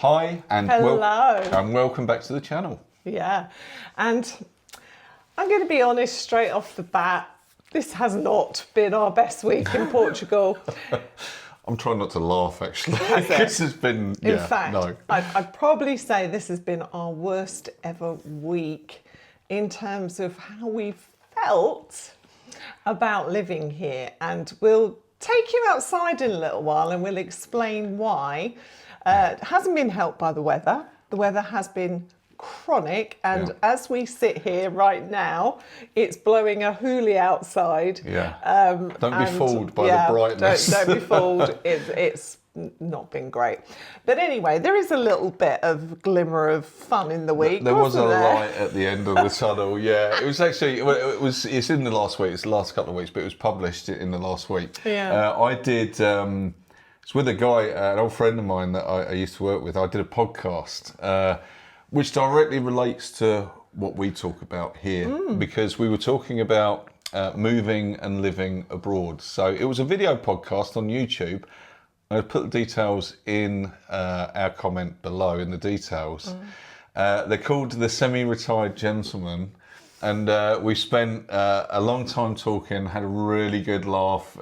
Hi and Hello. and welcome back to the channel. Yeah, and I'm going to be honest straight off the bat, this has not been our best week in Portugal. I'm trying not to laugh actually. Has it? This has been, In fact, no. I'd probably say this has been our worst ever week in terms of how we felt about living here, and we'll take you outside in a little while and we'll explain why. It hasn't been helped by the weather. The weather has been chronic, and as we sit here right now, it's blowing a hoolie outside. Yeah. Don't be fooled by the brightness. Don't be fooled. It's not been great. But anyway, there is a little bit of glimmer of fun in the week. There was a wasn't there? light at the end of the tunnel. Yeah, it was actually. It's in the last week. It's the last couple of weeks, but it was published in the last week. Yeah. I did. It's with a guy, an old friend of mine that I used to work with. I did a podcast, which directly relates to what we talk about here, because we were talking about moving and living abroad. So it was a video podcast on YouTube. I put the details in our comment below in the details. They're called The Semi-Retired Gentleman, and we spent a long time talking, had a really good laugh,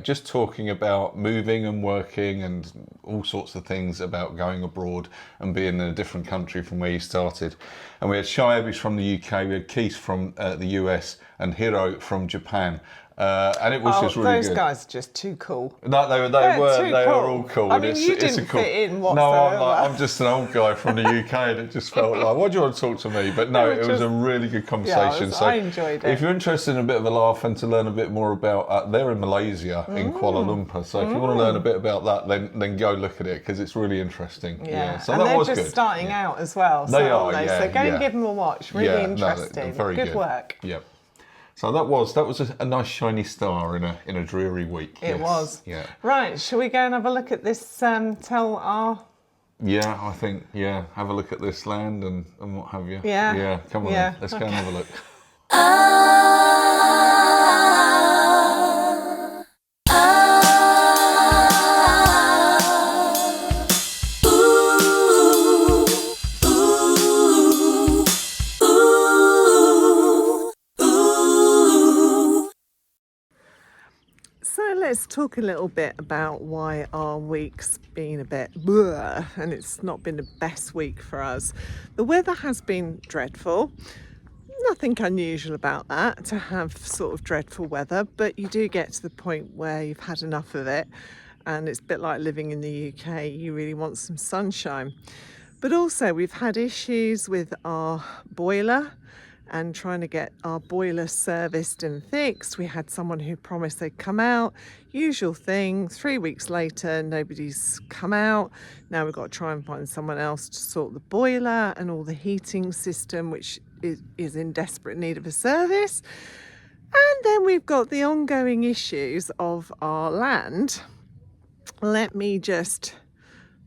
just talking about moving and working and all sorts of things about going abroad and being in a different country from where you started. And we had Shaibish from the UK, we had Keith from the US, and Hiro from Japan. And it was just really good. Those guys are just too cool. No, they were all cool. I mean, you didn't fit in whatsoever. No, I'm just an old guy from the UK, and it just felt like, why do you want to talk to me? But no, it was a really good conversation. Yeah, I enjoyed it. If you're interested in a bit of a laugh and to learn a bit more about, they're in Malaysia, in Kuala Lumpur. So if you want to learn a bit about that, then go look at it, because it's really interesting. Yeah, So and that was they're good. just starting out as well. They so are, yeah. So go and give them a watch. Really interesting. Very good work. Yeah. So that was a nice shiny star in a dreary week. It was. Yeah. Right, shall we go and have a look at this, tell our... Yeah, I think, have a look at this land and what have you. Yeah. Yeah, come on then. Let's go and have a look. Let's talk a little bit about why our week's been a bit bleh, and it's not been the best week for us. The weather has been dreadful. Nothing unusual about that, to have sort of dreadful weather, but you do get to the point where you've had enough of it, and it's a bit like living in the UK. You really want some sunshine. But also we've had issues with our boiler and trying to get our boiler serviced and fixed. We had someone who promised they'd come out. Usual thing, 3 weeks later, nobody's come out. Now we've got to try and find someone else to sort the boiler and all the heating system, which is in desperate need of a service. And then we've got the ongoing issues of our land. Let me just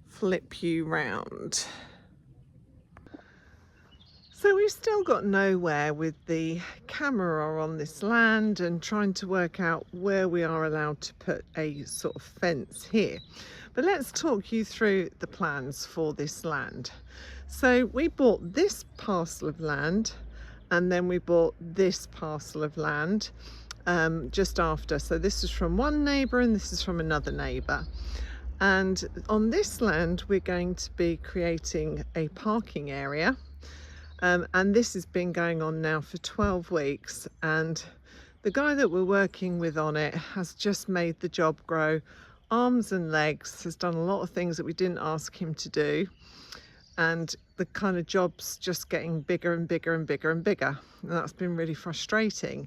flip you round. So we've still got nowhere with the camera on this land and trying to work out where we are allowed to put a sort of fence here. But let's talk you through the plans for this land. So we bought this parcel of land, and then we bought this parcel of land just after. So this is from one neighbour and this is from another neighbour. And on this land we're going to be creating a parking area. And this has been going on now for 12 weeks, and the guy that we're working with on it has just made the job grow arms and legs, has done a lot of things that we didn't ask him to do, and the kind of job's just getting bigger and bigger and bigger and bigger, and that's been really frustrating,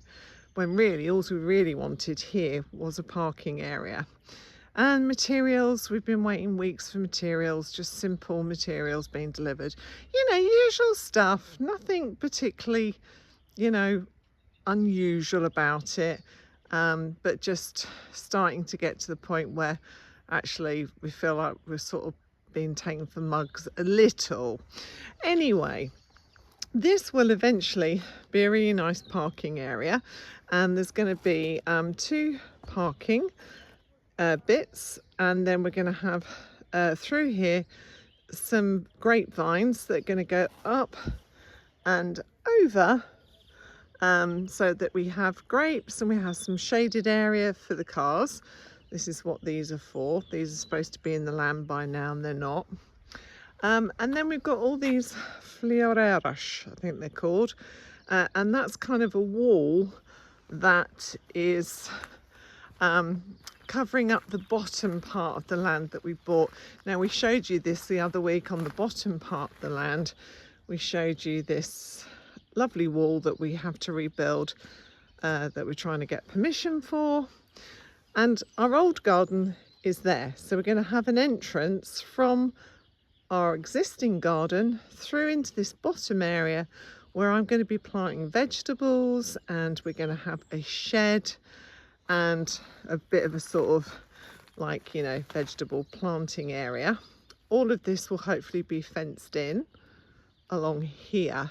when really all we really wanted here was a parking area. And materials, we've been waiting weeks for materials, just simple materials being delivered. You know, usual stuff, nothing particularly, unusual about it, but just starting to get to the point where actually we feel like we're sort of being taken for mugs a little. Anyway, this will eventually be a really nice parking area, and there's going to be 2 parking bits, and then we're going to have through here some grapevines that are going to go up and over, so that we have grapes and we have some shaded area for the cars. This is what these are for. These are supposed to be in the land by now and they're not. And then we've got all these floreiras, I think they're called, and that's kind of a wall that is covering up the bottom part of the land that we bought. Now, we showed you this the other week. On the bottom part of the land, we showed you this lovely wall that we have to rebuild, that we're trying to get permission for. And our old garden is there, so we're going to have an entrance from our existing garden through into this bottom area where I'm going to be planting vegetables, and we're going to have a shed and a bit of a sort of like, you know, vegetable planting area. All of this will hopefully be fenced in along here.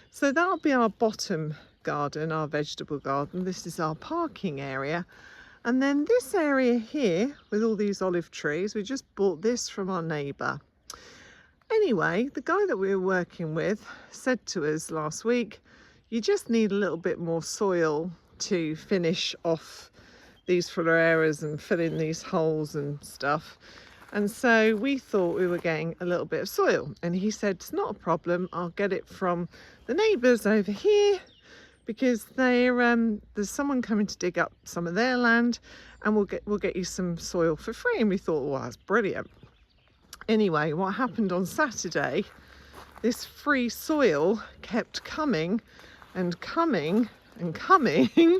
So that'll be our bottom garden, our vegetable garden. This is our parking area. And then this area here with all these olive trees, we just bought this from our neighbour. Anyway, the guy that we were working with said to us last week, you just need a little bit more soil to finish off these floreiras and fill in these holes and stuff. And so we thought we were getting a little bit of soil. And he said, it's not a problem, I'll get it from the neighbours over here, because there's someone coming to dig up some of their land, and we'll get you some soil for free. And we thought, well, that's brilliant. Anyway, what happened on Saturday, this free soil kept coming and coming and coming,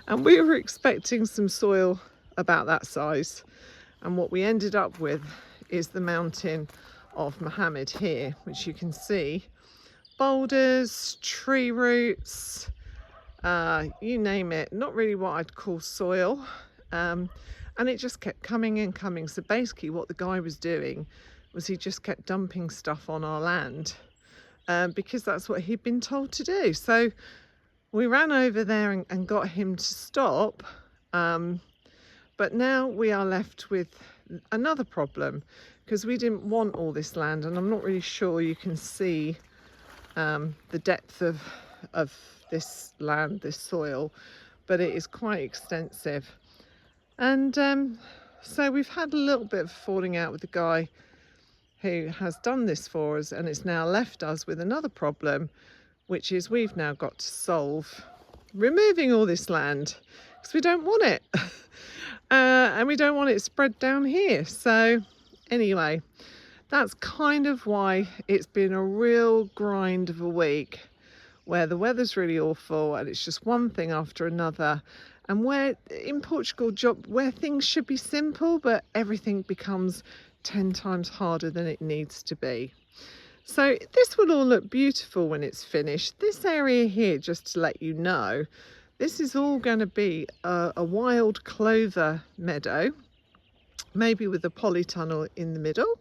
and we were expecting some soil about that size, and what we ended up with is the mountain of Mohammed here, which you can see, boulders, tree roots, you name it, not really what I'd call soil, and it just kept coming and coming. So basically what the guy was doing was he just kept dumping stuff on our land, because that's what he'd been told to do. So we ran over there and got him to stop, but now we are left with another problem, because we didn't want all this land, and I'm not really sure you can see the depth of this land, this soil, but it is quite extensive. And so we've had a little bit of falling out with the guy who has done this for us, and it's now left us with another problem, which is we've now got to solve removing all this land, because we don't want it. And we don't want it spread down here. So anyway, that's kind of why it's been a real grind of a week, where the weather's really awful and it's just one thing after another, and where in Portugal, where things should be simple, but everything becomes 10 times harder than it needs to be. So this will all look beautiful when it's finished. This area here, just to let you know, this is all going to be a wild clover meadow, maybe with a polytunnel in the middle,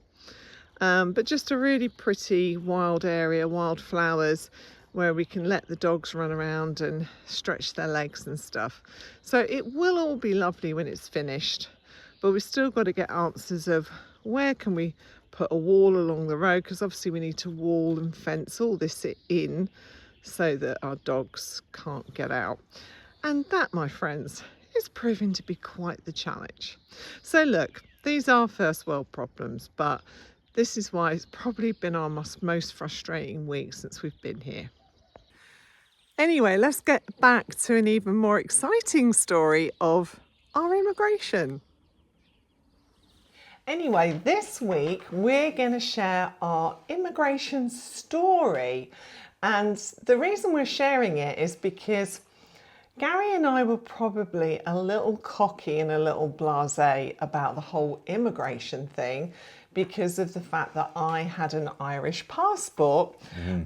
but just a really pretty wild area, wild flowers, where we can let the dogs run around and stretch their legs and stuff. So it will all be lovely when it's finished, but we've still got to get answers of where can we put a wall along the road, because obviously we need to wall and fence all this in so that our dogs can't get out. And that, my friends, is proving to be quite the challenge. So look, these are first world problems, but this is why it's probably been our most frustrating week since we've been here. Anyway, let's get back to an even more exciting story of our immigration. Anyway, this week we're going to share our immigration story. And the reason we're sharing it is because Gary and I were probably a little cocky and a little blasé about the whole immigration thing, because of the fact that I had an Irish passport.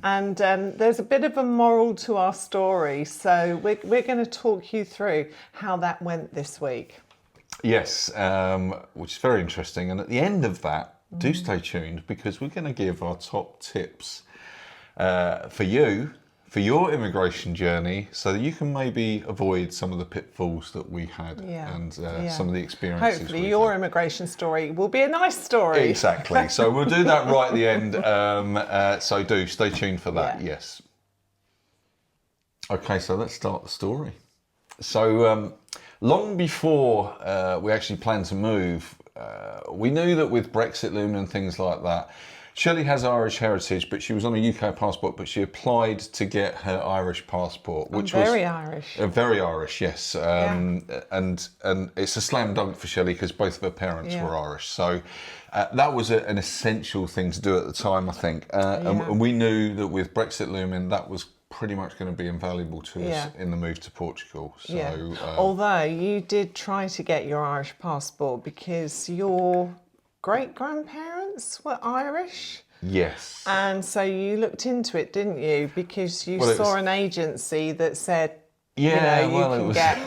And there's a bit of a moral to our story. So we're going to talk you through how that went this week. Yes, which is very interesting. And at the end of that, do stay tuned, because we're going to give our top tips for you, for your immigration journey so that you can maybe avoid some of the pitfalls that we had and some of the experiences. Hopefully your immigration story will be a nice story. Exactly. So we'll do that right at the end. So do stay tuned for that. Yes. Okay, so let's start the story. So long before we actually planned to move, we knew that with Brexit looming and things like that, Shelley has Irish heritage, but she was on a UK passport, but she applied to get her Irish passport, which was very Irish. Very Irish, yes. And it's a slam dunk for Shelley because both of her parents were Irish. So that was an essential thing to do at the time, I think. And we knew that with Brexit looming, that was pretty much going to be invaluable to us in the move to Portugal. So, although you did try to get your Irish passport because your great-grandparents were Irish. Yes. And so you looked into it, didn't you? Because you saw an agency that said, you can get...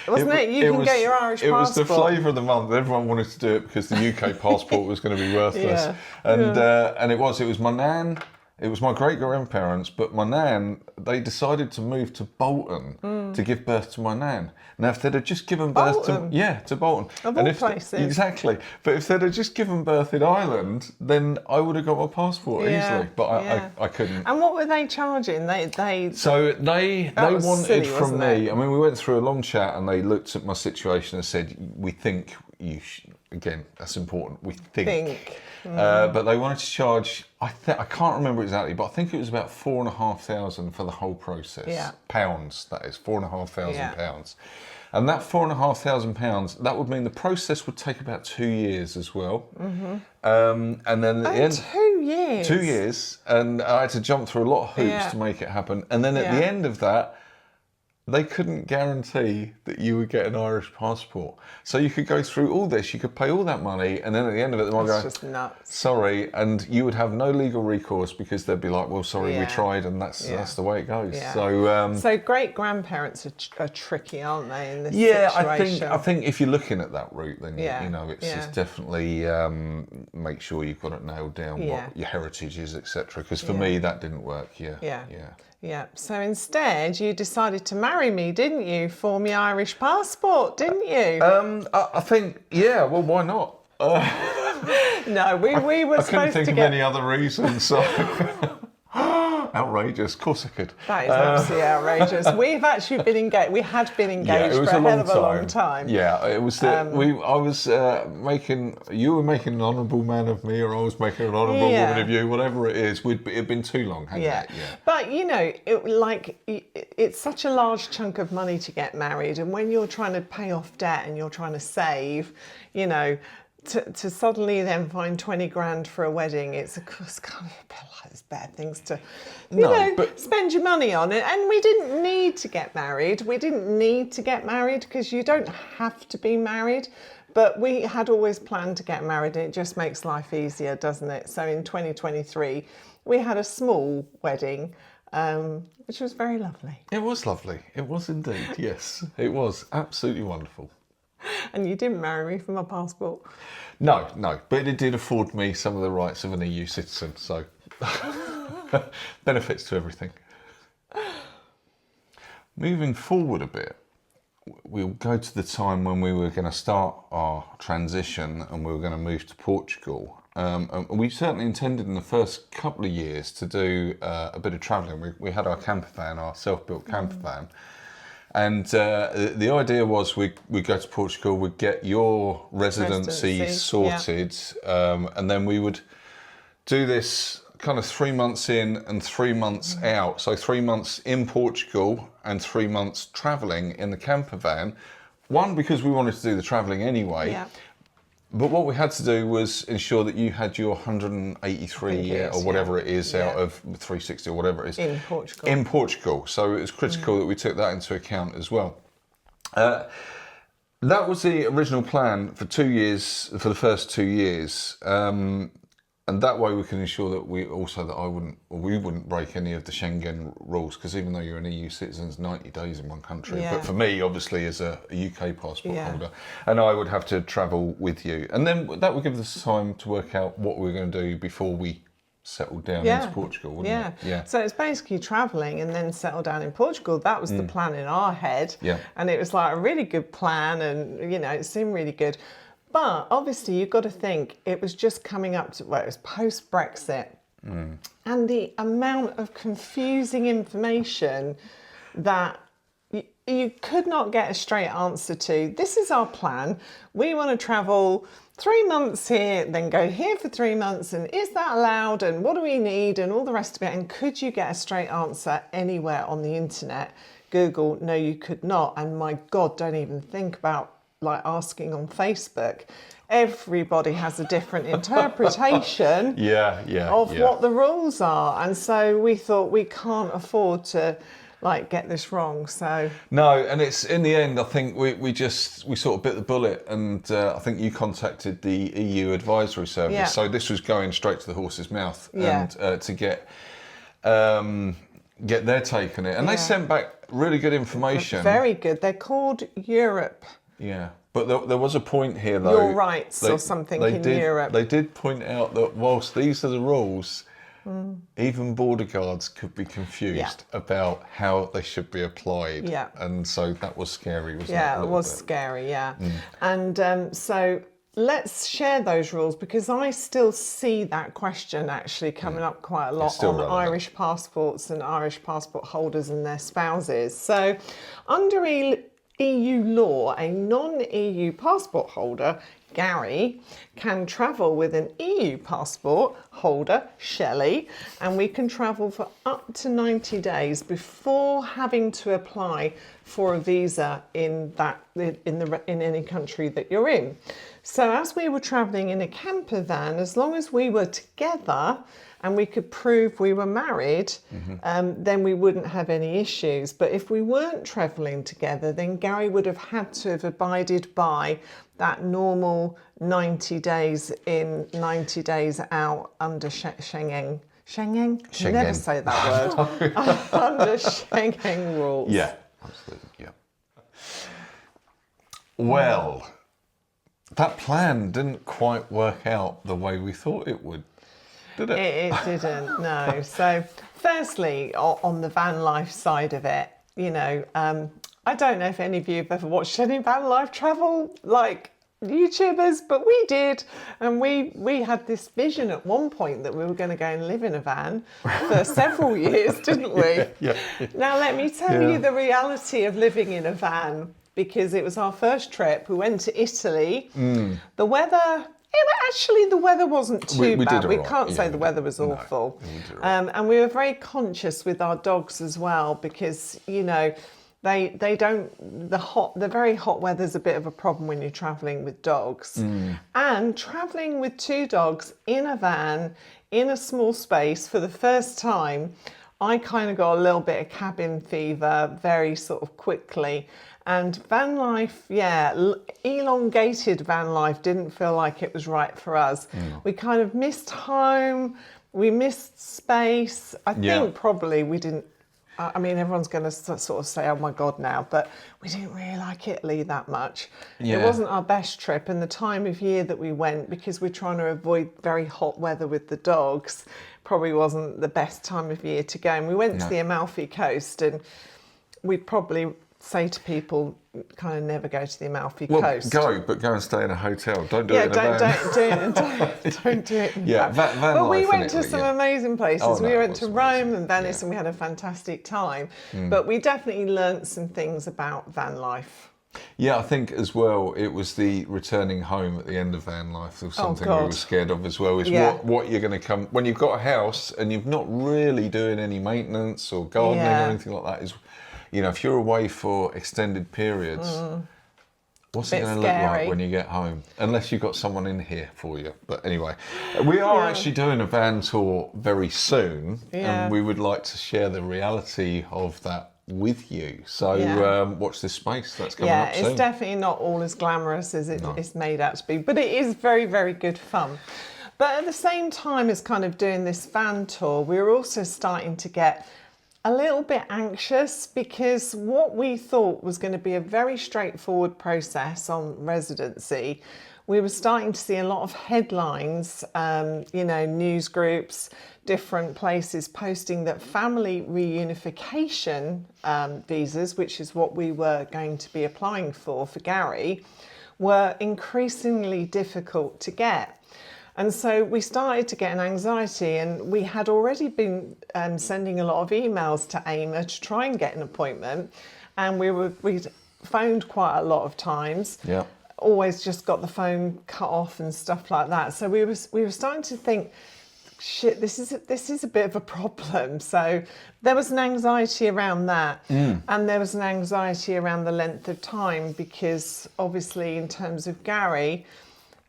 Wasn't it? You can get your Irish passport. It was the flavour of the month. Everyone wanted to do it because the UK passport was going to be worthless. And it was my nan. It was my great-grandparents, but my nan, they decided to move to Bolton to give birth to my nan. Now, if they'd have just given birth to Bolton. Of all places. Exactly. But if they'd have just given birth in Ireland, then I would have got my passport easily. But I couldn't. And what were they charging? They wanted from me, I mean, we went through a long chat and they looked at my situation and said, we think you again, that's important, we think. But they wanted to charge, I can't remember exactly, but I think it was about £4,500 for the whole process. Yeah. Pounds, that is, £4,500. And that £4,500, that would mean the process would take about 2 years as well. And then at the end, 2 years? 2 years. And I had to jump through a lot of hoops to make it happen. And then at the end of that, they couldn't guarantee that you would get an Irish passport. So you could go through all this, you could pay all that money, and then at the end of it, they might go, just nuts. Sorry, and you would have no legal recourse because they'd be like, well, sorry, we tried, and that's the way it goes. Yeah. So great-grandparents are tricky, aren't they, in this situation? I think if you're looking at that route, then it's definitely make sure you've got it nailed down what your heritage is, etc. Because for me, that didn't work. Yeah, so instead you decided to marry me, didn't you, for my Irish passport, didn't you? I think, well, why not? No, we were supposed to get... I couldn't think of any other reason, so... Outrageous, of course I could. That is absolutely outrageous. We've actually been engaged. We had been engaged for a hell of a long time. Yeah, it was. You were making an honourable man of me, or I was making an honourable woman of you. Whatever it is, it'd been too long, hadn't it? Yeah. But it's such a large chunk of money to get married, and when you're trying to pay off debt and you're trying to save, to suddenly then find 20 grand for a wedding, it's kind of a bit like there's better things to, spend your money on it. And we didn't need to get married. We didn't need to get married because you don't have to be married. But we had always planned to get married, and it just makes life easier, doesn't it? So in 2023, we had a small wedding, which was very lovely. It was lovely. It was indeed, yes. It was absolutely wonderful. And you didn't marry me for my passport? No, but it did afford me some of the rights of an EU citizen, so benefits to everything. Moving forward a bit, we'll go to the time when we were going to start our transition and we were going to move to Portugal. And we certainly intended in the first couple of years to do a bit of travelling. We had our camper van, our self-built camper van. And the idea was we'd go to Portugal, we'd get your residency sorted, and then we would do this kind of 3 months in and 3 months out. So 3 months in Portugal and 3 months travelling in the camper van. One, because we wanted to do the travelling anyway. Yeah. But what we had to do was ensure that you had your 183 or whatever it is out of 360 or whatever it is. In Portugal. So it was critical that we took that into account as well. That was the original plan for 2 years, for the first 2 years. And that way we can ensure that we wouldn't break any of the Schengen rules, because even though you're an EU citizen, it's 90 days in one country. Yeah. But for me, obviously, as a UK passport holder, and I would have to travel with you. And then that would give us time to work out what we were going to do before we settled down into Portugal, wouldn't it? Yeah. So it's basically travelling and then settle down in Portugal. That was the plan in our head. Yeah. And it was like a really good plan, and you know, it seemed really good. But obviously you've got to think it was just coming up to, well, it was post-Brexit. And the amount of confusing information that you could not get a straight answer to. This is our plan. We want to travel 3 months here, then go here for 3 months, and is that allowed, and what do we need, and all the rest of it. And could you get a straight answer anywhere on the internet? Google, no, you could not. And my God, don't even think about like asking on Facebook. Everybody has a different interpretation of what the rules are. And so we thought we can't afford to like get this wrong. So no, and it's in the end, I think we sort of bit the bullet, and I think you contacted the EU advisory service. Yeah. So this was going straight to the horse's mouth, Yeah. and to get their take on it. And they sent back really good information. Very good. They're called Europe. Yeah. But there was a point here, though. Your rights or something in Europe. They did point out that whilst these are the rules, even border guards could be confused about how they should be applied. Yeah. And so that was scary, wasn't it? Yeah, it was scary, yeah. And so let's share those rules, because I still see that question actually coming up quite a lot on Irish passports and Irish passport holders and their spouses. So under EU law, a non-EU passport holder, Gary, can travel with an EU passport holder, Shelley, and we can travel for up to 90 days before having to apply for a visa in any country that you're in. So as we were travelling in a camper van, as long as we were together and we could prove we were married, then we wouldn't have any issues. But if we weren't travelling together, then Gary would have had to have abided by that normal 90 days in, 90 days out under Schengen. Schengen? I can never say that word. Under Schengen rules. Yeah, absolutely, yeah. Well, that plan didn't quite work out the way we thought it would. Did it? It didn't, no. So firstly, on the van life side of it, you know, I don't know if any of you have ever watched any van life travel, like YouTubers, but we did. And we had this vision at one point that we were going to go and live in a van for several years, didn't we? Yeah. Now, let me tell you the reality of living in a van, because it was our first trip. We went to Italy. The weather... the weather wasn't too bad. We can't say the weather was awful. And we were very conscious with our dogs as well, because, you know, the very hot weather's a bit of a problem when you're travelling with dogs. And travelling with 2 dogs in a van, in a small space for the first time, I kind of got a little bit of cabin fever very sort of quickly. And van life, elongated van life didn't feel like it was right for us. We kind of missed home, we missed space. I think probably we didn't, I mean, everyone's going to sort of say, oh my God now, but we didn't really like Italy that much. It wasn't our best trip, and the time of year that we went, because we're trying to avoid very hot weather with the dogs, probably wasn't the best time of year to go. And we went to the Amalfi Coast, and we'd probably say to people, kind of never go to the Amalfi Coast. But go and stay in a hotel. Don't do it in a van. Don't do it in a van. But we went to some amazing places. We went to Rome and Venice, and we had a fantastic time. But we definitely learnt some things about van life. Yeah, I think as well, it was the returning home at the end of van life. There was something we were scared of as well, is what you're going to come... When you've got a house and you've not really doing any maintenance or gardening or anything like that, is... You know, if you're away for extended periods, what's it going to look like when you get home? Unless you've got someone in here for you. But anyway, we are actually doing a van tour very soon, and we would like to share the reality of that with you. So watch this space. That's coming up soon. It's definitely not all as glamorous as it's made out to be, but it is very, very good fun. But at the same time as kind of doing this van tour, we were also starting to get a little bit anxious, because what we thought was going to be a very straightforward process on residency we were starting to see a lot of headlines, you know, news groups, different places posting that family reunification visas, which is what we were going to be applying for Gary, were increasingly difficult to get. And so we started to get an anxiety, and we had already been sending a lot of emails to AIMA to try and get an appointment. And we'd phoned quite a lot of times. Yeah. Always just got the phone cut off and stuff like that. So we were starting to think, shit, this is a bit of a problem. So there was an anxiety around that, and there was an anxiety around the length of time, because obviously in terms of Gary,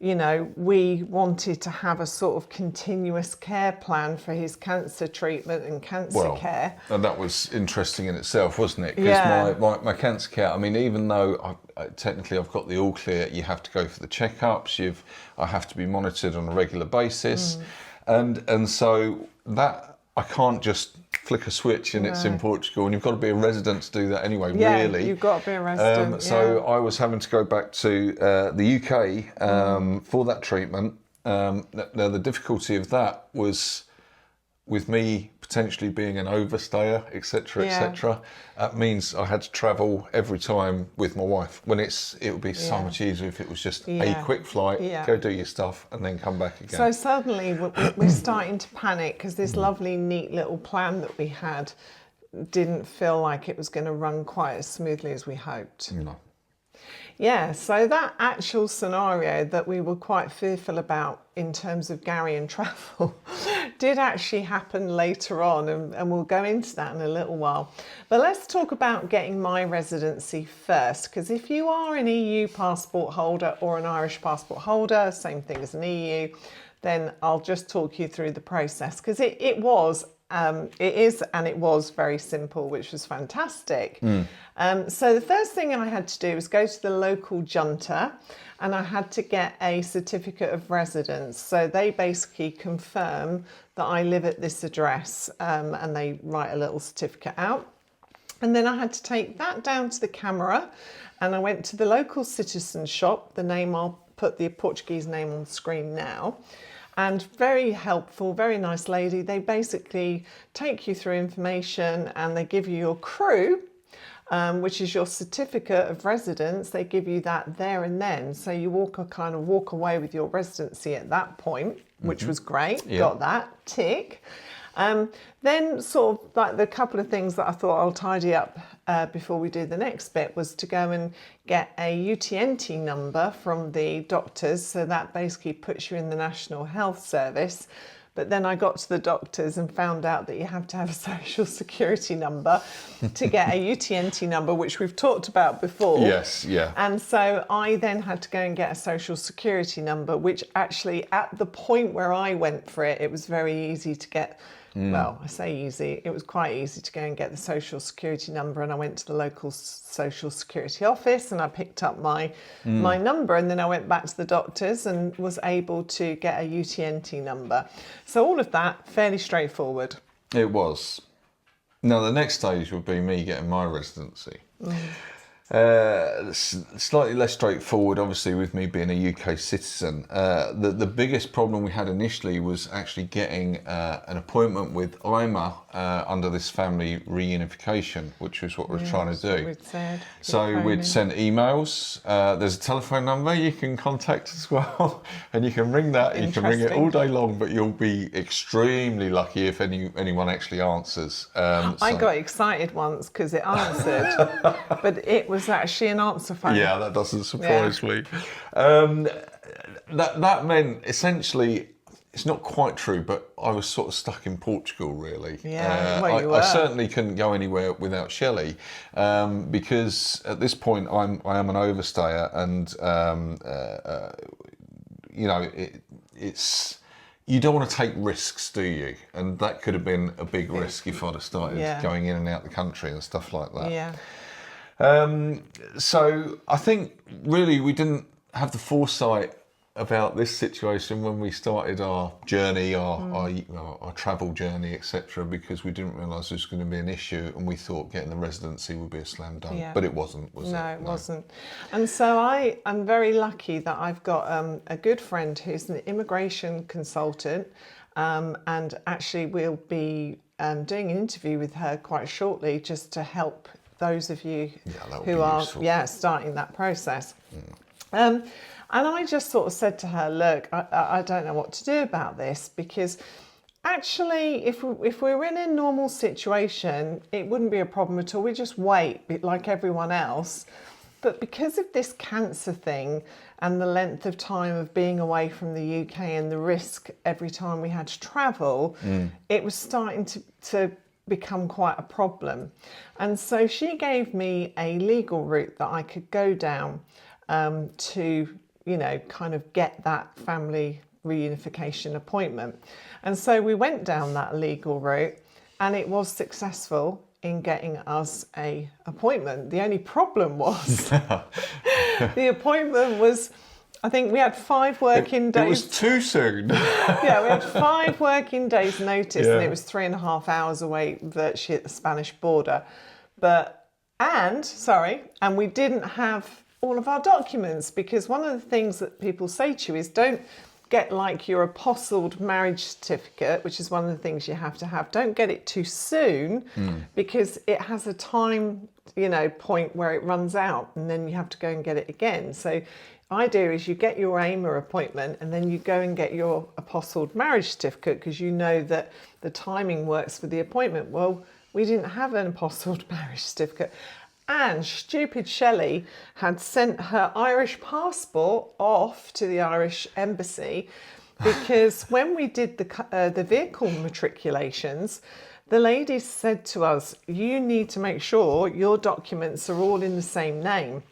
you know, we wanted to have a sort of continuous care plan for his cancer treatment and cancer care. And that was interesting in itself, wasn't it? Because Yeah. my cancer care, I mean, even though technically I've got the all clear, you have to go for the checkups, I have to be monitored on a regular basis. And so that, I can't just flick a switch and it's in Portugal, and you've got to be a resident to do that anyway, really. You've got to be a resident. So I was having to go back to the UK for that treatment. Now, the difficulty of that was with me potentially being an overstayer, etc., etc. That means I had to travel every time with my wife, when it would be so much easier if it was just a quick flight, go do your stuff and then come back again. So suddenly we're starting to panic, because this lovely, neat little plan that we had didn't feel like it was going to run quite as smoothly as we hoped. No. Yeah, so that actual scenario that we were quite fearful about in terms of Gary and travel did actually happen later on, and we'll go into that in a little while. But let's talk about getting my residency first, because if you are an EU passport holder or an Irish passport holder, same thing as an EU, then I'll just talk you through the process, because it is and it was very simple, which was fantastic. So the first thing I had to do was go to the local junta, and I had to get a certificate of residence. So they basically confirm that I live at this address, and they write a little certificate out. And then I had to take that down to the camera, and I went to the local citizen shop. The name, I'll put the Portuguese name on the screen now. And very helpful, very nice lady. They basically take you through information, and they give you your CRU, which is your certificate of residence. They give you that there and then. So you walk away with your residency at that point, which was great. Got that, tick. Then sort of like the couple of things that I thought I'll tidy up before we do the next bit was to go and get a UTNT number from the doctors. So that basically puts you in the National Health Service. But then I got to the doctors and found out that you have to have a social security number to get a UTNT number, which we've talked about before. Yes, yeah. And so I then had to go and get a social security number, which actually at the point where I went for it, it was very easy to get. Well, I say easy, it was quite easy to go and get the social security number, and I went to the local social security office and I picked up my number, and then I went back to the doctors and was able to get a UTNT number. So all of that, fairly straightforward. It was. Now the next stage would be me getting my residency. Slightly less straightforward, obviously, with me being a UK citizen. The biggest problem we had initially was actually getting an appointment with YOUR AIMA under this family reunification, which was what we're trying to do. So we'd send emails. There's a telephone number you can contact as well, and you can ring that. You can ring it all day long, but you'll be extremely lucky if anyone actually answers. I got excited once because it answered, but it was actually an answer phone. Yeah, that doesn't surprise me. That meant essentially, it's not quite true, but I was sort of stuck in Portugal, really. Yeah, well, you were. I certainly couldn't go anywhere without Shelley, because at this point I am an overstayer, and you know, it's. You don't want to take risks, do you? And that could have been a big risk if I'd have started going in and out the country and stuff like that. Yeah. So I think really we didn't have the foresight about this situation when we started our journey, our travel journey, etc., because we didn't realise there was going to be an issue, and we thought getting the residency would be a slam dunk, but it wasn't, was it? No, it wasn't. And so I'm very lucky that I've got a good friend who's an immigration consultant, and actually we'll be doing an interview with her quite shortly, just to help those of you who are starting that process. And I just sort of said to her, look, I don't know what to do about this, because actually if we're in a normal situation, it wouldn't be a problem at all. We just wait like everyone else. But because of this cancer thing and the length of time of being away from the UK and the risk every time we had to travel, it was starting to become quite a problem. And so she gave me a legal route that I could go down to, you know, kind of get that family reunification appointment. And so we went down that legal route, and it was successful in getting us a appointment. The only problem was the appointment was, I think we had 5 working days. It was too soon. Yeah, we had 5 working days notice, and it was 3.5 hours away virtually at the Spanish border. And we didn't have all of our documents, because one of the things that people say to you is don't get like your apostilled marriage certificate, which is one of the things you have to have. Don't get it too soon, because it has a time, you know, point where it runs out, and then you have to go and get it again. So idea is you get your AIMA appointment, and then you go and get your apostilled marriage certificate, because you know that the timing works for the appointment. Well, we didn't have an apostilled marriage certificate. And stupid Shelley had sent her Irish passport off to the Irish embassy, because when we did the vehicle matriculations, the lady said to us, you need to make sure your documents are all in the same name.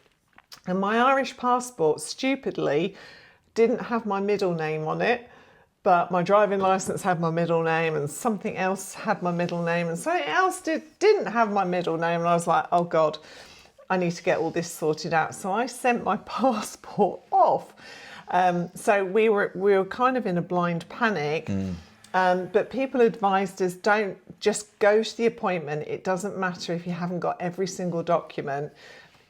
And my Irish passport, stupidly, didn't have my middle name on it, but my driving licence had my middle name, and something else had my middle name, and something else didn't have my middle name. And I was like, oh God, I need to get all this sorted out. So I sent my passport off. So we were kind of in a blind panic. But people advised us, don't just go to the appointment. It doesn't matter if you haven't got every single document.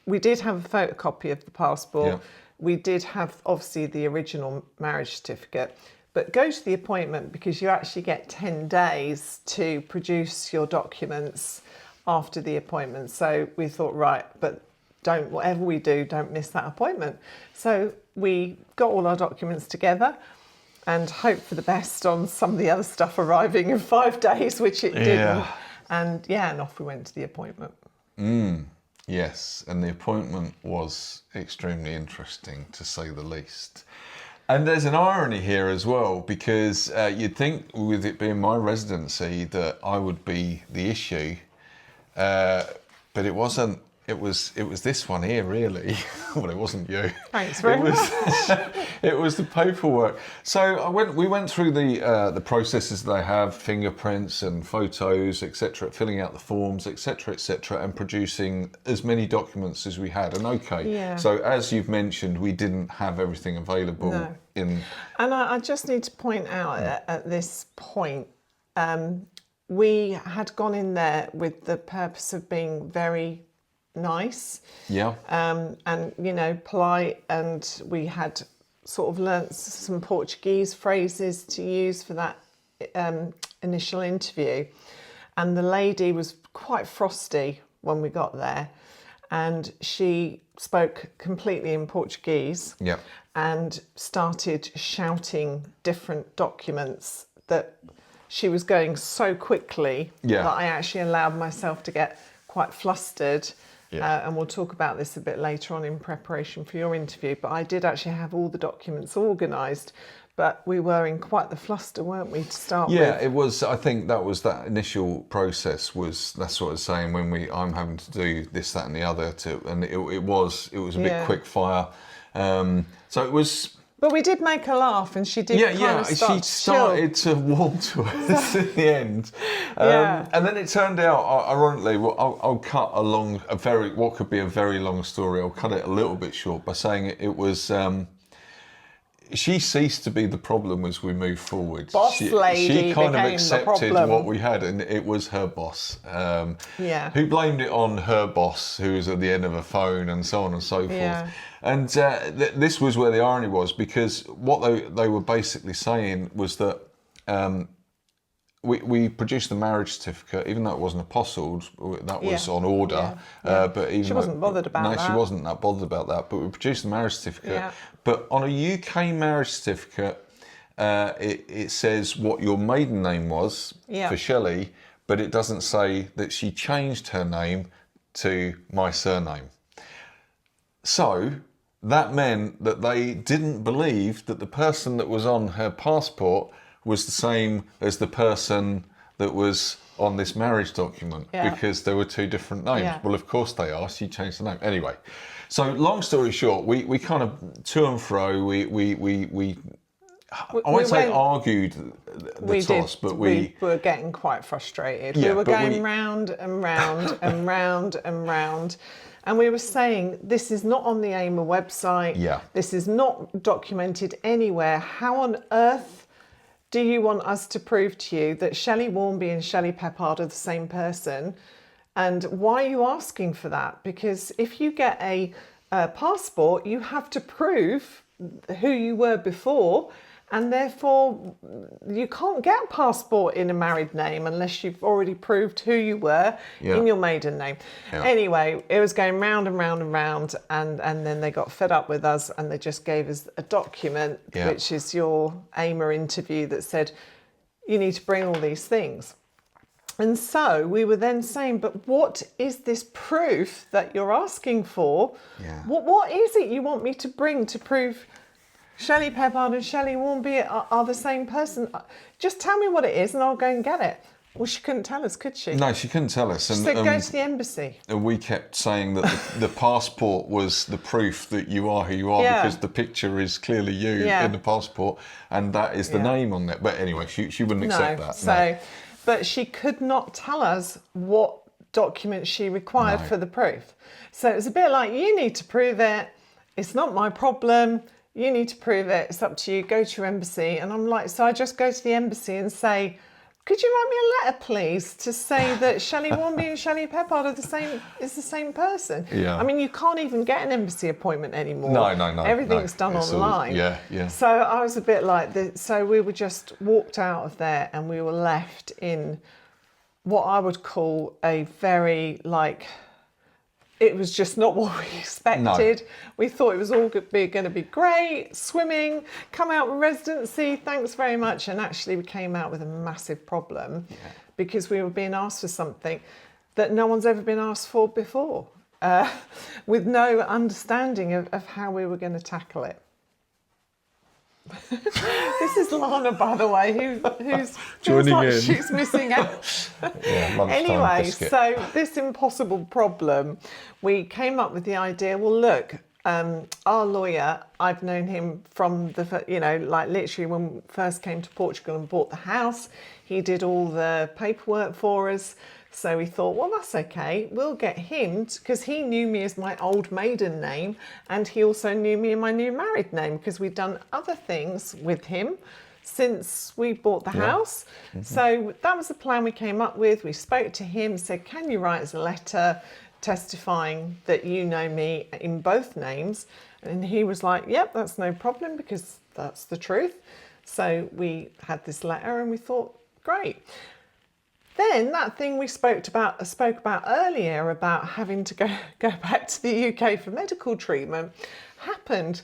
We did have a photocopy of the passport. Yeah. We did have, obviously, the original marriage certificate. But go to the appointment, because you actually get 10 days to produce your documents after the appointment. So we thought, right, but whatever we do, don't miss that appointment. So we got all our documents together and hoped for the best on some of the other stuff arriving in 5 days, which it didn't. And off we went to the appointment. Yes, and the appointment was extremely interesting, to say the least. And there's an irony here as well, because you'd think with it being my residency that I would be the issue, but it wasn't. It was this one here, really. Well, it wasn't you. Thanks very much. It was the paperwork. So we went through the processes they have, fingerprints and photos, etc., filling out the forms, etc., and producing as many documents as we had. And so as you've mentioned, we didn't have everything available. No. And I just need to point out at this point, we had gone in there with the purpose of being very nice, and polite, and we had sort of learnt some Portuguese phrases to use for that initial interview. And the lady was quite frosty when we got there, and she spoke completely in Portuguese and started shouting different documents that she was going so quickly that I actually allowed myself to get quite flustered. And we'll talk about this a bit later on in preparation for your interview. But I did actually have all the documents organised, but we were in quite the fluster, weren't we, to start with? Yeah, it was. I think that initial process that's what I was saying, when I'm having to do this, that and the other, and it was a bit quick fire. So it was. But we did make her laugh, and she did she started to warm to us at the end. And then it turned out, ironically, I'll cut along what could be a very long story. I'll cut it a little bit short by saying it was she ceased to be the problem as we moved forward. Boss lady she kind of became the accepted problem. what we had, and it was her boss. Yeah. Who blamed it on her boss, who was at the end of a phone, and so on and so forth. Yeah. And this was where the irony was, because what they were basically saying was that we produced the marriage certificate, even though it wasn't apostilled, that was on order. But even she wasn't bothered about that. No, she wasn't that bothered about that. But we produced the marriage certificate. Yeah. But on a UK marriage certificate, it says what your maiden name was for Shelley, but it doesn't say that she changed her name to my surname. So that meant that they didn't believe that the person that was on her passport was the same as the person that was on this marriage document, because there were two different names. Yeah. Well, of course they are. She changed the name anyway. So long story short, we kind of to and fro. I won't say argued the toss, but we were getting quite frustrated. Yeah, we were but going round and round and round and round. And we were saying, this is not on the AIMA website. Yeah. This is not documented anywhere. How on earth do you want us to prove to you that Shelley Warmby and Shelley Peppard are the same person? And why are you asking for that? Because if you get a passport, you have to prove who you were before, and therefore you can't get a passport in a married name unless you've already proved who you were in your maiden name. Anyway, it was going round and round and round, and then they got fed up with us, and they just gave us a document, which is your AIMA interview, that said you need to bring all these things. And so we were then saying, but what is this proof that you're asking for? What is it you want me to bring to prove Shelley Peppard and Shelley Warmby are the same person? Just tell me what it is and I'll go and get it. Well, she couldn't tell us, could she? No, she couldn't tell us. She said, go to the embassy. And we kept saying that the passport was the proof that you are who you are, because the picture is clearly you in the passport, and that is the name on it. But anyway, she wouldn't accept that. But she could not tell us what documents she required for the proof. So it was a bit like, you need to prove it. It's not my problem. You need to prove it. It's up to you. Go to your embassy. And I'm like, so I just go to the embassy and say, could you write me a letter, please, to say that Shelley Warmby and Shelley Peppard are the same person? Yeah. I mean, you can't even get an embassy appointment anymore. No. Everything's done online. All. So I was a bit like this. So we were just walked out of there, and we were left in what I would call a very, it was just not what we expected. We thought it was all going to be great, swimming, come out with residency, thanks very much. And actually we came out with a massive problem because we were being asked for something that no one's ever been asked for before, with no understanding of how we were going to tackle it. This is Lana, by the way, who's joining like in. She's missing out. Anyway, biscuit. so this impossible problem, we came up with the idea. Well, look, our lawyer, I've known him from literally when we first came to Portugal and bought the house. He did all the paperwork for us. So we thought, well, that's okay. We'll get him, because he knew me as my old maiden name, and he also knew me in my new married name, because we'd done other things with him since we bought the house. So that was the plan we came up with. We spoke to him, said, can you write us a letter testifying that you know me in both names? And he was like, yep, that's no problem, because that's the truth. So we had this letter and we thought, great. Then that thing we spoke about earlier about having to go back to the UK for medical treatment happened.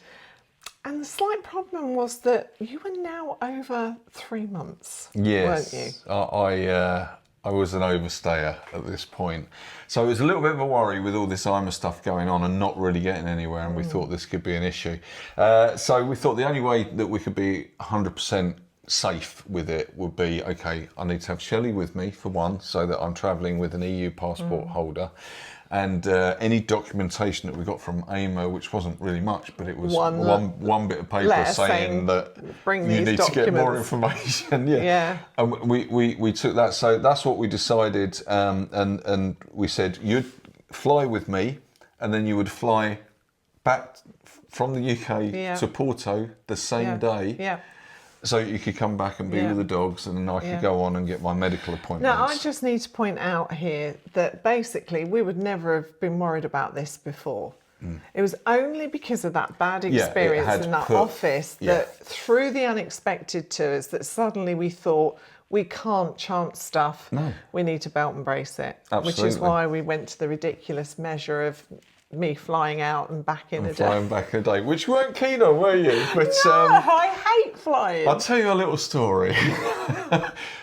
And the slight problem was that you were now over 3 months, weren't you? I was an overstayer at this point. So it was a little bit of a worry with all this AIMA stuff going on and not really getting anywhere, and we thought this could be an issue. So we thought the only way that we could be 100% safe with it would be, okay, I need to have Shelley with me for one, so that I'm travelling with an EU passport holder, and any documentation that we got from AIMA, which wasn't really much, but it was one bit of paper saying that you need to get more information. And we took that. So that's what we decided, and we said, you'd fly with me, and then you would fly back from the UK to Porto the same day. Yeah. So you could come back and be with the dogs, and then I could go on and get my medical appointments. Now, I just need to point out here that basically we would never have been worried about this before. It was only because of that bad experience in that office that through the unexpected to us that suddenly we thought, we can't chance stuff. No. We need to belt and brace it. Absolutely. Which is why we went to the ridiculous measure of me flying out and back in a day. Flying back in a day, which you weren't keen on, were you? But, no, I hate flying. I'll tell you a little story.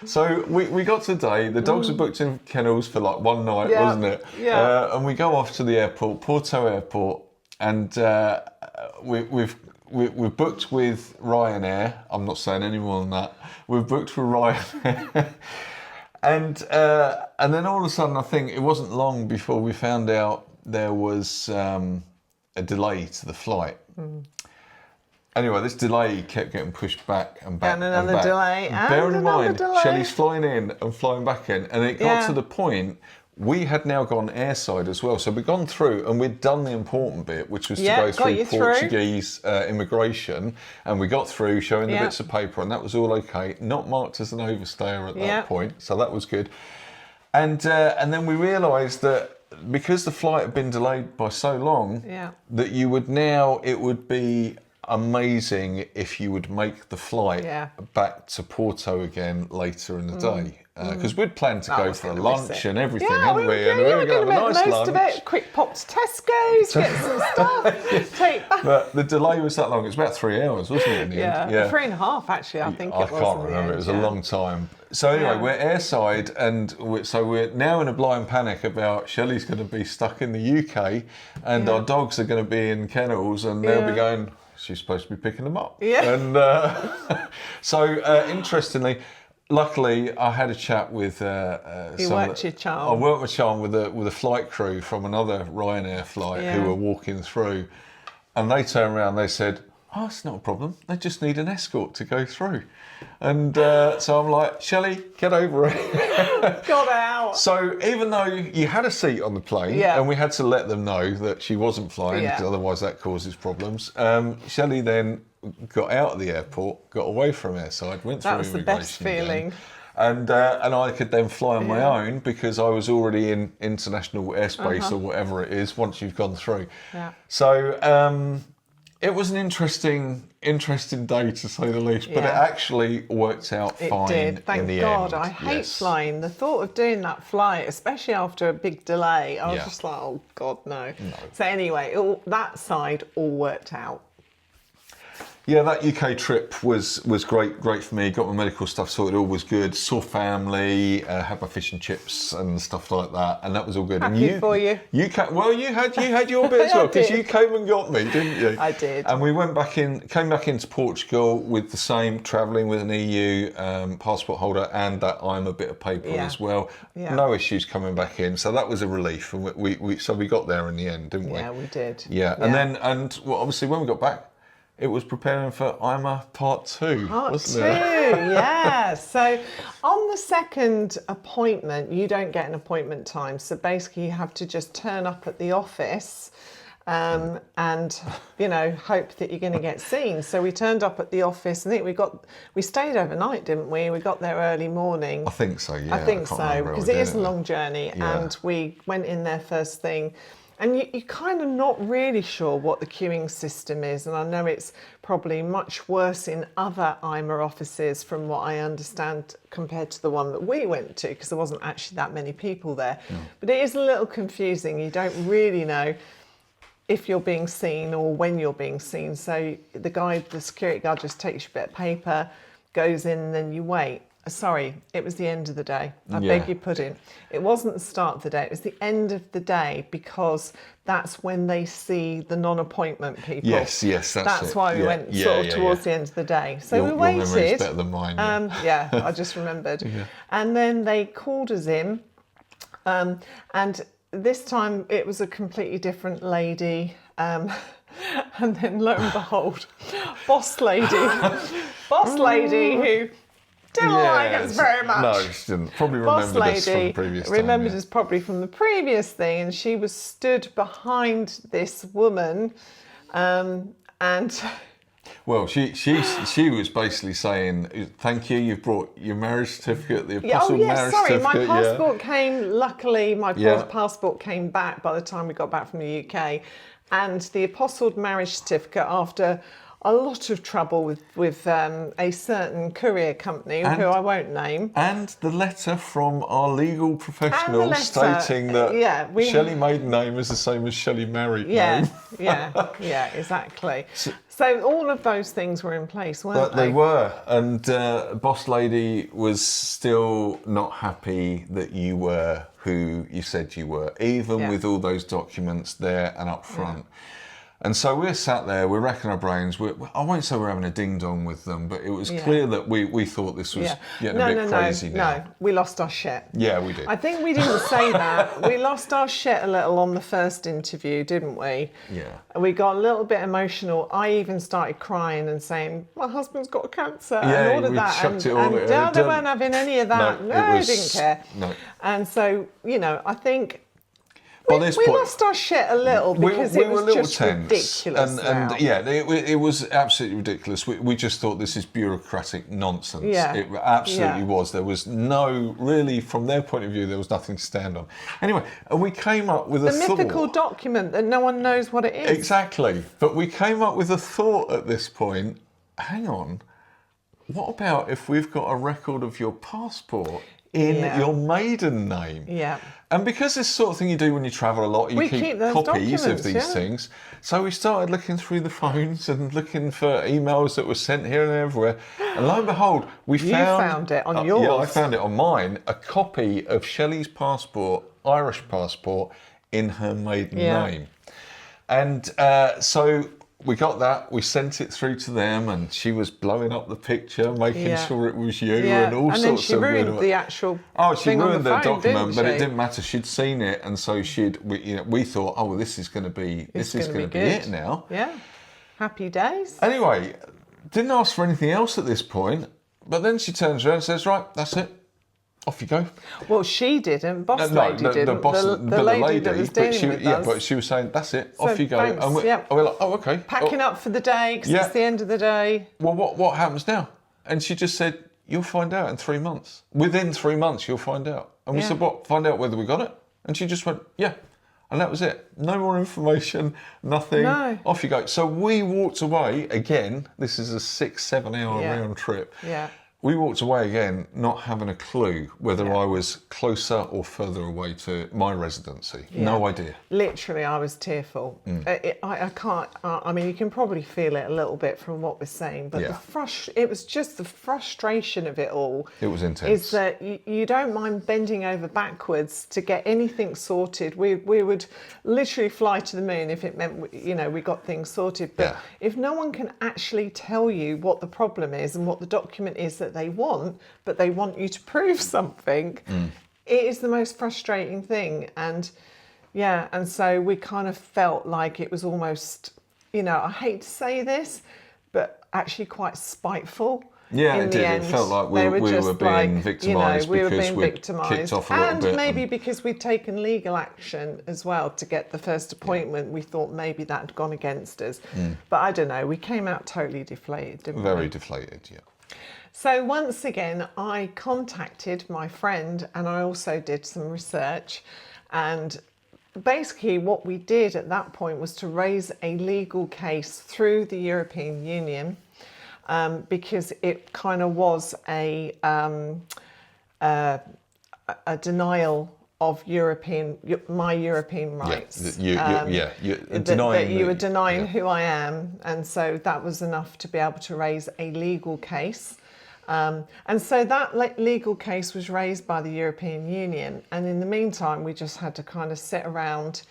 So we got today, the dogs were booked in kennels for like one night, wasn't it? Yeah. And we go off to the airport, Porto Airport, and we've booked with Ryanair. I'm not saying any more than that. We've booked with Ryanair. And then all of a sudden, I think it wasn't long before we found out there was a delay to the flight. Anyway, this delay kept getting pushed back and back and another and back. delay. Bearing in mind, delay. Shelley's flying in and flying back in, and it got to the point we had now gone airside as well. So we'd gone through and we'd done the important bit, which was to go through Portuguese immigration, and we got through showing the bits of paper, and that was all okay. Not marked as an overstayer at that point, so that was good. And then we realised that because the flight had been delayed by so long, that it would be amazing if you would make the flight back to Porto again later in the day. Because we'd planned to go for a lunch and everything, hadn't we? And we were going to have a nice lunch. Of it. Quick pop to Tesco's, get some stuff, take back. But the delay was that long. It was about 3 hours, wasn't it, in the end? Yeah, 3.5 actually, I think it was. I can't remember. It was a long time. So anyway, we're airside, and we're now in a blind panic about Shelley's going to be stuck in the UK, and our dogs are going to be in kennels, and they'll be going, she's supposed to be picking them up. Yeah. And so interestingly, luckily, I had a chat with you worked your charm. I worked my charm with a flight crew from another Ryanair flight who were walking through, and they turned around. They said, "Oh, it's not a problem. They just need an escort to go through." And so I'm like, Shelley, get over it. Got out. So even though you had a seat on the plane, and we had to let them know that she wasn't flying, because otherwise that causes problems, Shelley then got out of the airport, got away from airside, went through immigration. That was the best feeling. And I could then fly on my own because I was already in international airspace or whatever it is once you've gone through. Yeah. So it was an interesting day, to say the least, but it actually worked out fine in the end. It did, thank God. I hate flying. The thought of doing that flight, especially after a big delay, I was just like, oh God, no. So anyway, that side all worked out. Yeah, that UK trip was great for me. Got my medical stuff sorted, all was good. Saw family, had my fish and chips and stuff like that, and that was all good. Happy for you. You had your bit as well, because you came and got me, didn't you? I did. And we came back into Portugal with the same, travelling with an EU passport holder and that IMA bit of paper as well. Yeah. No issues coming back in, so that was a relief. And we got there in the end, didn't we? Yeah, we did. Yeah, and obviously when we got back, it was preparing for IMA Part 2, wasn't it? Yeah. So on the second appointment, you don't get an appointment time. So basically you have to just turn up at the office and, hope that you're going to get seen. So we turned up at the office. I think we stayed overnight, didn't we? We got there early morning. I think so, yeah. I think so, because it is a long journey. Yeah. And we went in there first thing. And you're kind of not really sure what the queuing system is. And I know it's probably much worse in other IMA offices from what I understand compared to the one that we went to, because there wasn't actually that many people there. No. But it is a little confusing. You don't really know if you're being seen or when you're being seen. So the security guard just takes your bit of paper, goes in, and then you wait. Sorry, it was the end of the day. I beg your pudding. It wasn't the start of the day, it was the end of the day, because that's when they see the non-appointment people. Yes, that's why we went towards the end of the day. So we waited. Your memory's better than mine. I just remembered. And then they called us in, and this time it was a completely different lady. And then lo and behold, boss lady who didn't like us very much. No, she didn't. Probably remembered us from the previous time. Remembered us probably from the previous thing, and she was stood behind this woman, and And well, she was basically saying, "Thank you. You've brought your marriage certificate, the apostle marriage certificate." My passport came. Luckily, my Yeah. passport came back by the time we got back from the UK, and the apostle marriage certificate, after a lot of trouble with a certain courier company who I won't name. And the letter from our legal professional letter, stating that we- Shelley maiden name is the same as Shelley married name. Yeah, exactly. So all of those things were in place, weren't they? They were, and boss lady was still not happy that you were who you said you were, even with all those documents there and up front. And so we're sat there, we're racking our brains. I won't say we're having a ding-dong with them, but it was clear that we thought this was getting a bit crazy now. No, we lost our shit. Yeah, we did. I think we didn't say that. We lost our shit a little on the first interview, didn't we? Yeah. We got a little bit emotional. I even started crying and saying, my husband's got cancer and all of that. Chucked it and all. they weren't having any of that. No, I didn't care. No. And so, I think By we this point, lost our shit a little because we it were was a little just tense. ridiculous. It was absolutely ridiculous. We just thought this is bureaucratic nonsense. Yeah. It absolutely was. There was no, really, from their point of view, there was nothing to stand on. Anyway, and we came up with a thought. The mythical document that no one knows what it is. Exactly. But we came up with a thought at this point. Hang on. What about if we've got a record of your passport in your maiden name? Yeah. And because this sort of thing you do when you travel a lot, you keep those copies of documents, these things. So we started looking through the phones and looking for emails that were sent here and everywhere. And lo and behold, we found it on yours. Yeah, I found it on mine. A copy of Shelley's passport, Irish passport, in her maiden name. And so we got that, we sent it through to them, and she was blowing up the picture, making sure it was you, and all sorts of... And then she ruined the actual she thing ruined on the the phone, document, but didn't it didn't matter. She'd seen it, and so we thought, oh, well, this is going to be it now. Yeah, happy days. Anyway, didn't ask for anything else at this point, but then she turns around and says, right, that's it. Off you go. Well, she didn't. Boss lady didn't. The lady that was dealing with us. But she was saying, that's it. Off you go. Thanks, and we're like, oh, okay. Packing up for the day because it's the end of the day. Well, what happens now? And she just said, you'll find out in 3 months. Within 3 months, you'll find out. And we said, what? Find out whether we got it? And she just went, yeah. And that was it. No more information, nothing. No. Off you go. So we walked away again. This is a 6-7 hour round trip. Yeah. We walked away again, not having a clue whether I was closer or further away to my residency. Yeah. No idea. Literally, I was tearful. I can't. I mean, you can probably feel it a little bit from what we're saying, but it was just the frustration of it all. It was intense. Is that you don't mind bending over backwards to get anything sorted. We would literally fly to the moon if it meant we got things sorted. But if no one can actually tell you what the problem is and what the document is that they want, but they want you to prove something, it is the most frustrating thing. And so we kind of felt like it was almost, I hate to say this, but actually quite spiteful. Yeah, it did. It felt like we were being victimised because we kicked off a little bit. And maybe because we'd taken legal action as well to get the first appointment, we thought maybe that had gone against us. But I don't know, we came out totally deflated, didn't we? Very deflated, yeah. So once again, I contacted my friend and I also did some research, and basically what we did at that point was to raise a legal case through the European Union because it kind of was a denial of my European rights. That you were denying who I am, and so that was enough to be able to raise a legal case. And so that legal case was raised by the European Union, and in the meantime we just had to kind of sit around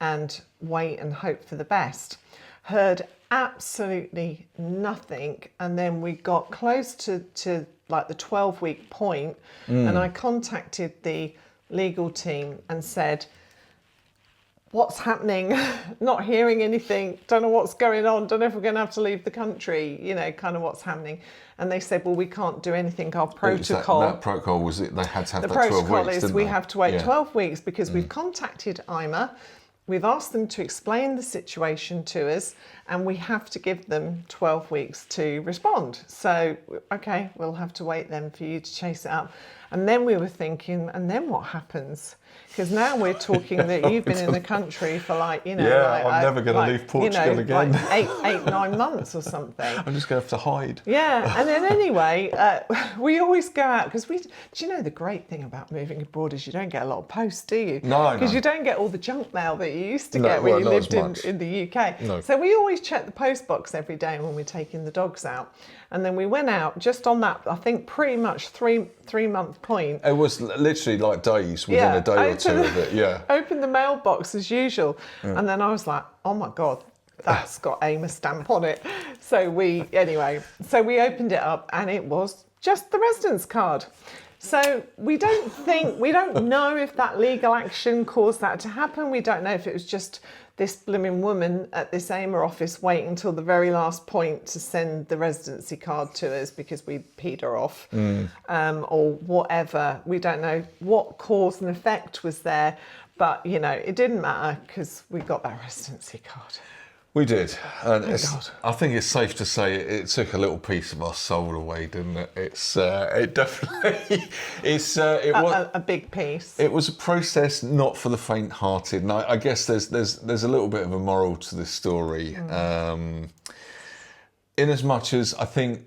and wait and hope for the best. Heard absolutely nothing, and then we got close to like the 12-week point, and I contacted the legal team and said, what's happening? Not hearing anything, don't know what's going on, don't know if we're going to have to leave the country, kind of what's happening. And they said, well, we can't do anything. Our protocol... That protocol was it, they had to have that 12 weeks, The protocol is didn't we they? have to wait 12 weeks because we've contacted IMA We've asked them to explain the situation to us, and we have to give them 12 weeks to respond. So, okay, we'll have to wait then for you to chase it up. And then we were thinking, and then what happens? Because now we're talking that you've been in the country for like, you know, Yeah, I'm never going to leave Portugal again. Like eight, 9 months or something. I'm just going to have to hide. Yeah, and then anyway, we always go out because do you know the great thing about moving abroad is you don't get a lot of posts, do you? No. Because you don't get all the junk mail that you used to get when you lived in the UK. No. So we always check the post box every day when we're taking the dogs out. And then we went out just on that, I think pretty much three-month point. It was literally like days, within a day or two of it, yeah. Opened the mailbox as usual. And then I was like, oh my God, that's got AIMA stamp on it. So we opened it up and it was just the residence card. So we don't know if that legal action caused that to happen. We don't know if it was just this blooming woman at this AIMA office waiting until the very last point to send the residency card to us because we peed her off, or whatever. We don't know what cause and effect was there, but you know, it didn't matter because we got that residency card. We did, and God. I think it's safe to say it took a little piece of our soul away, didn't it? It definitely, was a big piece. It was a process not for the faint-hearted, and I guess there's a little bit of a moral to this story, in as much as I think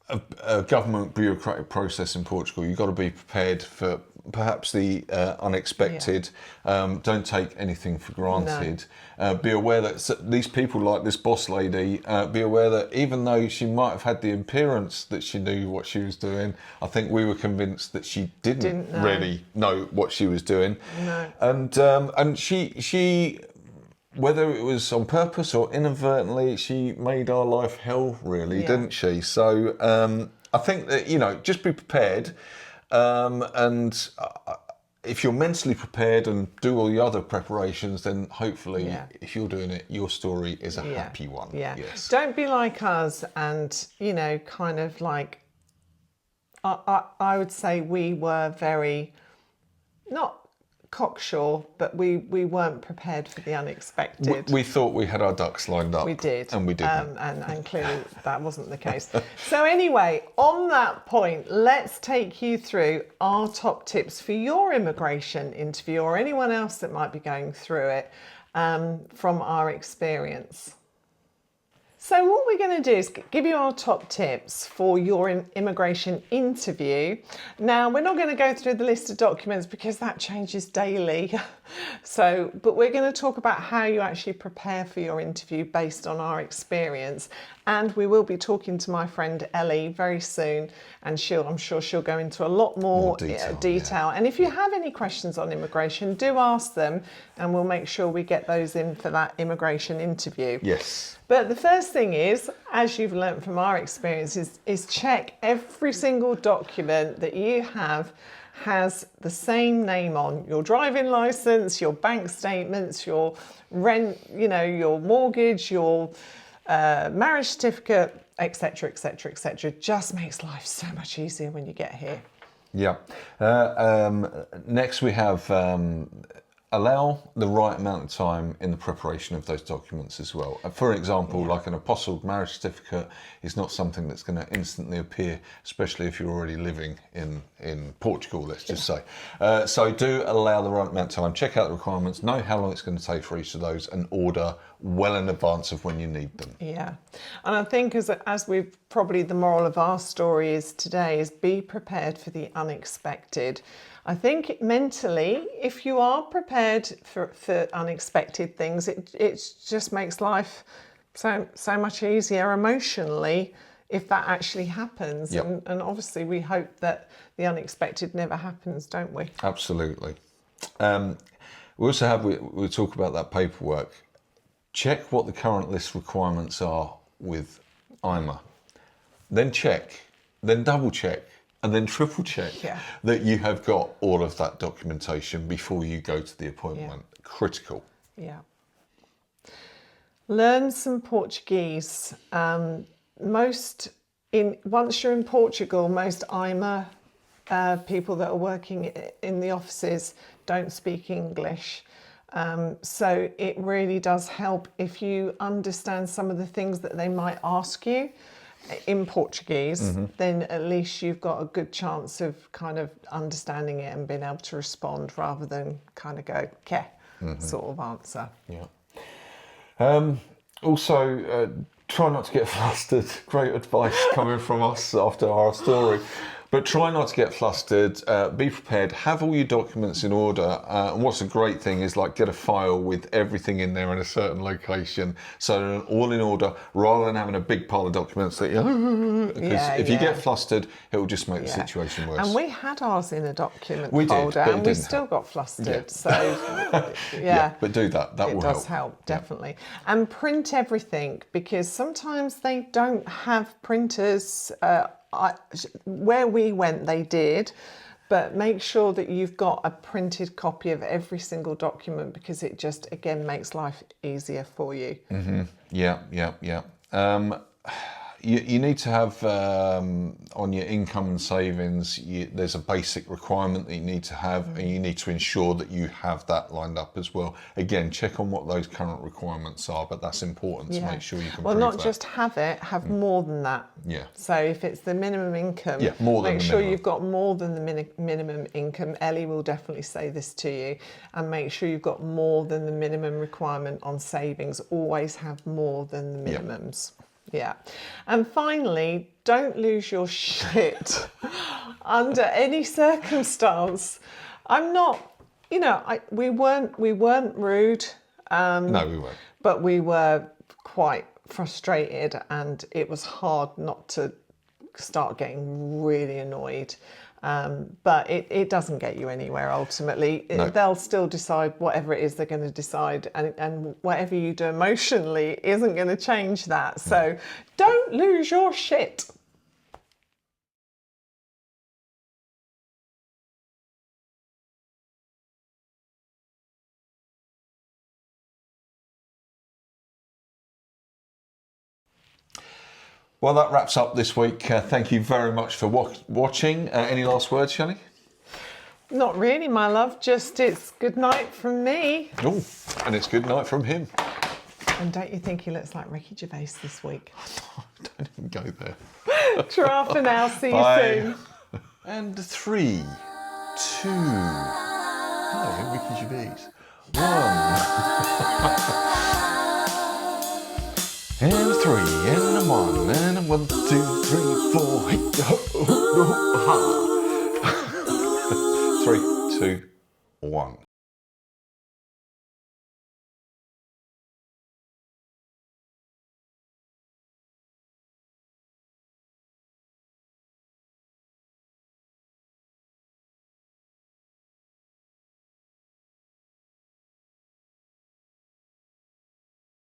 a government bureaucratic process in Portugal, you've got to be prepared for perhaps the unexpected. Don't take anything for granted. No. Be aware that these people, like this boss lady, be aware that even though she might have had the appearance that she knew what she was doing, I think we were convinced that she didn't really know what she was doing. No. And she, whether it was on purpose or inadvertently, she made our life hell, really, didn't she? So I think that, you know, just be prepared. And if you're mentally prepared and do all the other preparations, then hopefully, if you're doing it, your story is a happy one. Yeah. Yes. Don't be like us and, you know, kind of like, I would say we were very, not cocksure, but we weren't prepared for the unexpected. We thought we had our ducks lined up. We did. And we didn't. And clearly that wasn't the case. So anyway, on that point, let's take you through our top tips for your immigration interview or anyone else that might be going through it, from our experience. So what we're going to do is give you our top tips for your immigration interview. Now, we're not going to go through the list of documents because that changes daily. But we're going to talk about how you actually prepare for your interview based on our experience. And we will be talking to my friend Ellie very soon, and I'm sure she'll go into a lot more detail. And if you have any questions on immigration, do ask them, and we'll make sure we get those in for that immigration interview. Yes. But the first thing is, as you've learnt from our experience, is check every single document that you have has the same name on. Your driving licence, your bank statements, your rent, you know, your mortgage, your marriage certificate, etc., etc., etc. Just makes life so much easier when you get here. Yeah. Next we have allow the right amount of time in the preparation of those documents as well. For example, like an apostilled marriage certificate is not something that's going to instantly appear, especially if you're already living in Portugal, let's just say. So do allow the right amount of time, check out the requirements, know how long it's going to take for each of those, and order well in advance of when you need them. Yeah. And I think as we've probably the moral of our story is today is be prepared for the unexpected. I think mentally, if you are prepared for unexpected things, it just makes life so much easier emotionally if that actually happens. Yep. And obviously we hope that the unexpected never happens, don't we? Absolutely. We also have, we'll talk about that paperwork. Check what the current list requirements are with IMA. Then check, then double check, and then triple check that you have got all of that documentation before you go to the appointment. Yeah. Critical. Yeah. Learn some Portuguese. Once you're in Portugal, most IMA people that are working in the offices don't speak English. So it really does help if you understand some of the things that they might ask you in Portuguese, then at least you've got a good chance of kind of understanding it and being able to respond rather than kind of go, "Ke," sort of answer. Yeah. Also, try not to get flustered. Great advice coming from us after our story. But try not to get flustered, be prepared, have all your documents in order. And what's a great thing is like get a file with everything in there in a certain location. So they're all in order rather than having a big pile of documents that because if you get flustered, it will just make the situation worse. And we had ours in a document We folder did, but and we still got flustered. So but do that. That will help. It does help, definitely. And print everything because sometimes they don't have printers. Where we went, they did, but make sure that you've got a printed copy of every single document because it just, again, makes life easier for you. Yeah. You need to have on your income and savings, there's a basic requirement that you need to have, and you need to ensure that you have that lined up as well. Again, check on what those current requirements are, but that's important to make sure you can prove not that. just have it, have more than that. Yeah. So if it's the minimum income, make sure you've got more than the minimum income. Ellie will definitely say this to you, and make sure you've got more than the minimum requirement on savings. Always have more than the minimums. Yeah. And finally, don't lose your shit under any circumstance. I'm not, we weren't rude. No, we weren't. But we were quite frustrated and it was hard not to start getting really annoyed. But it doesn't get you anywhere ultimately. No. They'll still decide whatever it is they're going to decide, and whatever you do emotionally isn't going to change that. So don't lose your shit. Well, that wraps up this week. Thank you very much for watching. Any last words, Shelley? Not really, my love. Just it's good night from me. Oh, and it's good night from him. And don't you think he looks like Ricky Gervais this week? Don't even go there. Ta-ra for now. See Bye. you soon. And 3, 2. Hello, Ricky Gervais. 1. And 3, and 1, and 1, 2, 3, 4. Hey, ho, ho, ho, ha. 3, 2, 1.